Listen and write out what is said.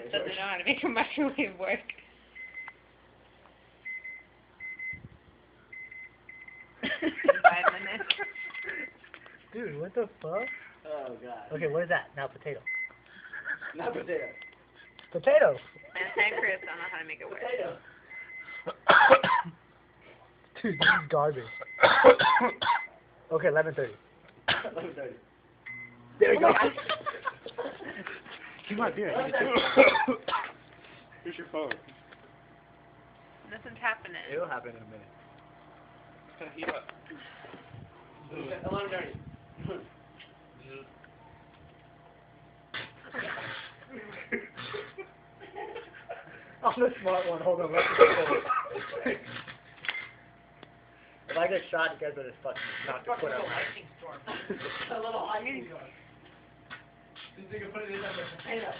science doesn't know how to make a microwave work. In 5 minutes. Dude, what the fuck? Oh god. Okay, what is that? Now potato. Not potato. Potato! And time Chris don't know how to make it work. Potato. Dude, this is garbage. Okay, 11:30. 11:30. There we go. Too much beer. Here's your phone. Nothing's happening. It'll happen in a minute. It's gonna heat up. 11:30. I'm the smart one. Hold on. Let's just if I get shot, you guys better fucking knock the foot out of my A little lightning storm. Think you can put it in there with potato.